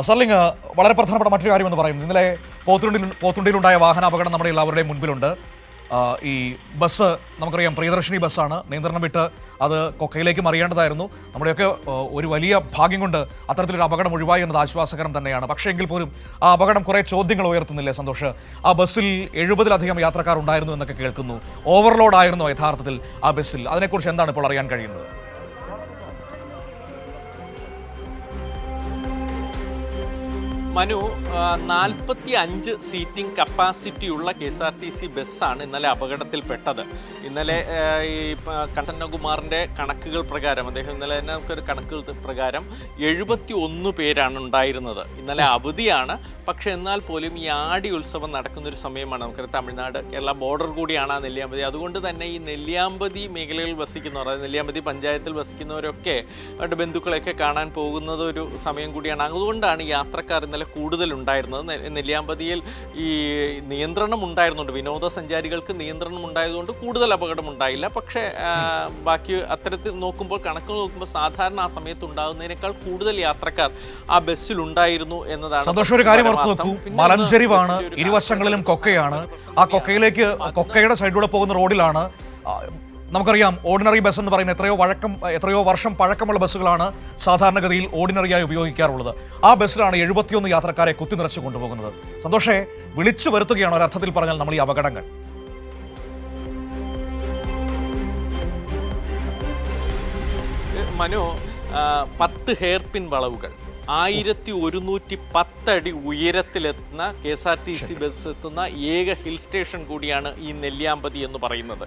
സർലിംഗ്, വളരെ പ്രധാനപ്പെട്ട മറ്റൊരു കാര്യമെന്ന് പറയുന്നത് ഇന്നലെ പോത്തുണ്ടിയിലുണ്ടായ വാഹനാപകടം നമ്മുടെ എല്ലാവരുടെയും മുൻപിലുണ്ട്. ഈ ബസ് നമുക്കറിയാം പ്രിയദർശിനി ബസ്സാണ്. നിയന്ത്രണം വിട്ട് അത് കൊക്കയിലേക്ക് മറിയേണ്ടതായിരുന്നു. നമ്മുടെയൊക്കെ ഒരു വലിയ ഭാഗ്യം കൊണ്ട് അത്തരത്തിലൊരു അപകടം ഒഴിവായി എന്നത് ആശ്വാസകരം തന്നെയാണ്. പക്ഷേ എങ്കിൽ പോലും ആ അപകടം കുറേ ചോദ്യങ്ങൾ ഉയർത്തുന്നില്ലേ സന്തോഷ്? ആ ബസ്സിൽ 70-ലധികം യാത്രക്കാർ ഉണ്ടായിരുന്നു എന്നൊക്കെ കേൾക്കുന്നു. ഓവർലോഡ് ആയിരുന്നോ യഥാർത്ഥത്തിൽ ആ ബസ്സിൽ? അതിനെക്കുറിച്ച് എന്താണ് ഇപ്പോൾ അറിയാൻ കഴിയുന്നത്? മനു, 45 സീറ്റിംഗ് കപ്പാസിറ്റിയുള്ള KSRTC ബസ്സാണ് ഇന്നലെ അപകടത്തിൽപ്പെട്ടത്. ഇന്നലെ ഈ കണ്ണകുമാറിൻ്റെ കണക്കുകൾ പ്രകാരം, അദ്ദേഹം ഇന്നലെ തന്നെ നമുക്കൊരു കണക്കുകൾ പ്രകാരം 71 പേരാണ് ഉണ്ടായിരുന്നത്. ഇന്നലെ അവധിയാണ്. പക്ഷെ എന്നാൽ പോലും ഈ ആടി ഉത്സവം നടക്കുന്നൊരു സമയമാണ്. നമുക്കറിയാം തമിഴ്നാട് കേരള ബോർഡർ കൂടിയാണ് ആ നെല്ലിയാമ്പതി. അതുകൊണ്ട് തന്നെ ഈ നെല്ലിയാമ്പതി മേഖലകളിൽ വസിക്കുന്നവർ, അതായത് നെല്ലിയാമ്പതി പഞ്ചായത്തിൽ വസിക്കുന്നവരൊക്കെ അവരുടെ ബന്ധുക്കളെയൊക്കെ കാണാൻ പോകുന്നത് ഒരു സമയം കൂടിയാണ്. അതുകൊണ്ടാണ് യാത്രക്കാർ ഇന്നലെ കൂടുതലുണ്ടായിരുന്നത്. നെല്ലിയാമ്പതിയിൽ ഈ നിയന്ത്രണം ഉണ്ടായിരുന്നുണ്ട്, വിനോദസഞ്ചാരികൾക്ക് നിയന്ത്രണം ഉണ്ടായതുകൊണ്ട് കൂടുതൽ അപകടം ഉണ്ടായില്ല. പക്ഷേ ബാക്കി അത്തരത്തിൽ നോക്കുമ്പോൾ, കണക്ക് നോക്കുമ്പോൾ സാധാരണ ആ സമയത്ത് ഉണ്ടാകുന്നതിനേക്കാൾ കൂടുതൽ യാത്രക്കാർ ആ ബസ്സിലുണ്ടായിരുന്നു എന്നതാണ്. സന്തോഷം, ഒരു കാര്യം ഓർത്ത് നോക്കൂ, മലഞ്ചെരിവാണ്, ഇരുവശങ്ങളിലും കൊക്കയാണ്. ആ കൊക്കയുടെ സൈഡിലൂടെ പോകുന്ന റോഡിലാണ് നമുക്കറിയാം ഓർഡിനറി ബസ് എന്ന് പറയുന്ന എത്രയോ വർഷം പഴക്കമുള്ള ബസ്സുകളാണ് സാധാരണഗതിയിൽ ഓർഡിനറിയായി ഉപയോഗിക്കാറുള്ളത്. ആ ബസ്സിലാണ് 71 യാത്രക്കാരെ കുത്തി നിറച്ച് കൊണ്ടുപോകുന്നത്. സന്തോഷേ, വിളിച്ചു വരുത്തുകയാണ് ഒരർത്ഥത്തിൽ പറഞ്ഞാൽ നമ്മൾ ഈ അപകടങ്ങൾ. മനു, 10 ഹെയർപിൻ വളവുകൾ, 1110 അടി ഉയരത്തിലെത്തുന്ന KSRTC ബസ് എത്തുന്ന ഏക ഹിൽ സ്റ്റേഷൻ കൂടിയാണ് ഈ നെല്ലിയാമ്പതി എന്ന് പറയുന്നത്.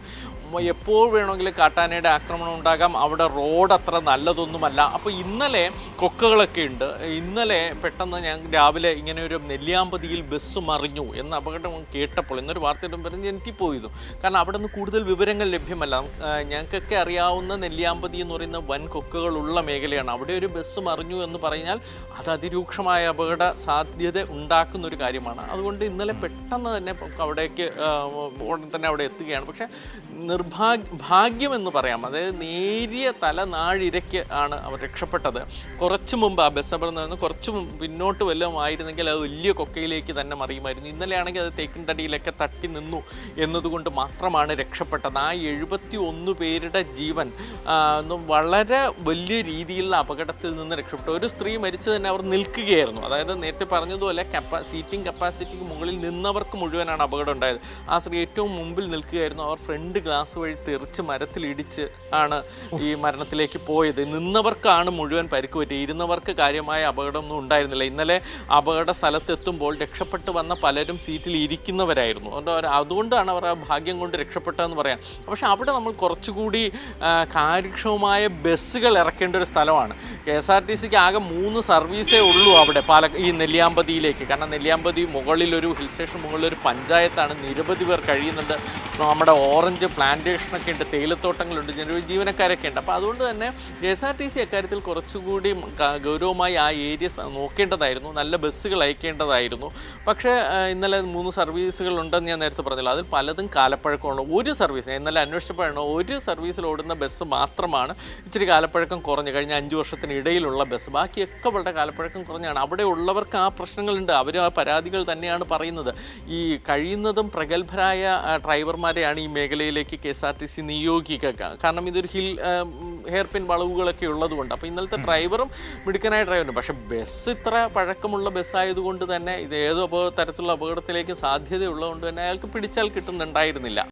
എപ്പോൾ വേണമെങ്കിലും കാട്ടാനയുടെ ആക്രമണം ഉണ്ടാകാം. അവിടെ റോഡ് അത്ര നല്ലതൊന്നുമല്ല. അപ്പോൾ ഇന്നലെ കൊക്കകളൊക്കെ ഉണ്ട്. ഇന്നലെ പെട്ടെന്ന് ഞാൻ രാവിലെ ഇങ്ങനെ ഒരു നെല്ലിയാമ്പതിയിൽ ബസ് മറിഞ്ഞു എന്ന അപകടം കേട്ടപ്പോൾ ഇന്നൊരു വാർത്തയിടും പറഞ്ഞ് ഞെട്ടിപ്പോയിരുന്നു. കാരണം അവിടെ നിന്ന് കൂടുതൽ വിവരങ്ങൾ ലഭ്യമല്ല. ഞങ്ങൾക്കൊക്കെ അറിയാവുന്ന നെല്ലിയാമ്പതി എന്ന് പറയുന്ന വൻ കൊക്കകളുള്ള മേഖലയാണ്. അവിടെ ഒരു ബസ് മറിഞ്ഞു എന്ന് പറഞ്ഞാൽ അത് അതിരൂക്ഷമായ അപകട സാധ്യത ഉണ്ടാക്കുന്ന ഒരു കാര്യമാണ്. അതുകൊണ്ട് ഇന്നലെ പെട്ടെന്ന് തന്നെ അവിടേക്ക് ഉടൻ തന്നെ അവിടെ എത്തുകയാണ്. പക്ഷേ ഭാഗ്യമെന്ന് പറയാം, അതായത് നേരിയ തലനാഴിരയ്ക്ക് ആണ് അവർ രക്ഷപ്പെട്ടത്. കുറച്ച് മുമ്പ് ആ ബസ് അവിടെ നിന്ന് കുറച്ച് പിന്നോട്ട് വല്ലതും ആയിരുന്നെങ്കിൽ അത് വലിയ കൊക്കയിലേക്ക് തന്നെ മറിയുമായിരുന്നു. ഇന്നലെയാണെങ്കിൽ അത് തേക്കിൻതടിയിലൊക്കെ തട്ടി നിന്നു എന്നതുകൊണ്ട് മാത്രമാണ് രക്ഷപ്പെട്ടത്. ആ 71 പേരുടെ ജീവൻ വളരെ വലിയ രീതിയിലുള്ള അപകടത്തിൽ നിന്ന് രക്ഷപ്പെട്ടു. ഒരു സ്ത്രീ മരിച്ചു തന്നെ അവർ നിൽക്കുകയായിരുന്നു. അതായത് നേരത്തെ പറഞ്ഞതുപോലെ സീറ്റിംഗ് കപ്പാസിറ്റിക്ക് മുകളിൽ നിന്നവർക്ക് മുഴുവനാണ് അപകടം ഉണ്ടായത്. ആ സ്ത്രീ ഏറ്റവും മുമ്പിൽ നിൽക്കുകയായിരുന്നു. അവർ ഫ്രണ്ട് ഗ്ലാസ് വഴി തെറിച്ച് മരത്തിലിടിച്ച് ആണ് ഈ മരണത്തിലേക്ക് പോയത്. നിന്നവർക്കാണ് മുഴുവൻ പരിക്ക് പറ്റി. ഇരുന്നവർക്ക് കാര്യമായ അപകടമൊന്നും ഉണ്ടായിരുന്നില്ല. ഇന്നലെ അപകട സ്ഥലത്തെത്തുമ്പോൾ രക്ഷപ്പെട്ട് വന്ന പലരും സീറ്റിൽ ഇരിക്കുന്നവരായിരുന്നു. അതുകൊണ്ടാണ് അവർ ആ ഭാഗ്യം കൊണ്ട് രക്ഷപ്പെട്ടതെന്ന് പറയാം. പക്ഷെ അവിടെ നമ്മൾ കുറച്ചുകൂടി കാര്യക്ഷമമായ ബസ്സുകൾ ഇറക്കേണ്ട ഒരു സ്ഥലമാണ്. KSRTCക്ക് ആകെ 3 സർവീസേ ഉള്ളൂ അവിടെ ഈ നെല്ലിയാമ്പതിയിലേക്ക്. കാരണം നെല്ലിയാമ്പതി മുകളിലൊരു ഹിൽ സ്റ്റേഷൻ, മുകളിലൊരു പഞ്ചായത്താണ്. നിരവധി പേർ കഴിയുന്നുണ്ട്. നമ്മുടെ ഓറഞ്ച് പ്ലാന്റേഷനൊക്കെ ഉണ്ട്, തേയിലത്തോട്ടങ്ങളുണ്ട്, ജീവനക്കാരൊക്കെ ഉണ്ട്. അപ്പോൾ അതുകൊണ്ട് തന്നെ KSRTC അക്കാര്യത്തിൽ കുറച്ചുകൂടി ഗൗരവമായി ആ ഏരിയ നോക്കേണ്ടതായിരുന്നു. നല്ല ബസ്സുകൾ അയക്കേണ്ടതായിരുന്നു. പക്ഷേ ഇന്നലെ 3 സർവീസുകൾ ഉണ്ടെന്ന് ഞാൻ നേരത്തെ പറഞ്ഞല്ലോ. അതിൽ പലതും കാലപ്പഴക്കമുള്ള ഒരു സർവീസ്, ഇന്നലെ അന്വേഷിച്ചപ്പോഴാണ് ഒരു സർവീസിൽ ഓടുന്ന ബസ് മാത്രമാണ് ഇച്ചിരി കാലപ്പഴക്കം കുറഞ്ഞ്, കഴിഞ്ഞ 5 വർഷത്തിനിടയിലുള്ള ബസ്. ബാക്കിയൊക്കെ വളരെ കാലപ്പഴക്കം കുറഞ്ഞാണ്. അവിടെ ഉള്ളവർക്ക് ആ പ്രശ്നങ്ങളുണ്ട്. അവർ ആ പരാതികൾ തന്നെയാണ് പറയുന്നത്. ഈ കഴിയുന്നതും പ്രഗത്ഭരായ ഡ്രൈവർമാരെയാണ് ഈ മേഖലയിലേക്ക് KSRTC നിയോഗിക്കുക. കാരണം ഇതൊരു ഹെയർപിൻ വളവുകളൊക്കെ ഉള്ളതുകൊണ്ട്. അപ്പോൾ ഇന്നലത്തെ ഡ്രൈവറും മിടുക്കനായ ഡ്രൈവറുണ്ട്. പക്ഷേ ബസ് ഇത്ര പഴക്കമുള്ള ബസ്സായതുകൊണ്ട് തന്നെ ഇത് ഏതോ തരത്തിലുള്ള അപകടത്തിലേക്ക് സാധ്യതയുള്ളതുകൊണ്ട് തന്നെ അയാൾക്ക് പിടിച്ചാൽ കിട്ടുന്നുണ്ടായിരുന്നില്ല.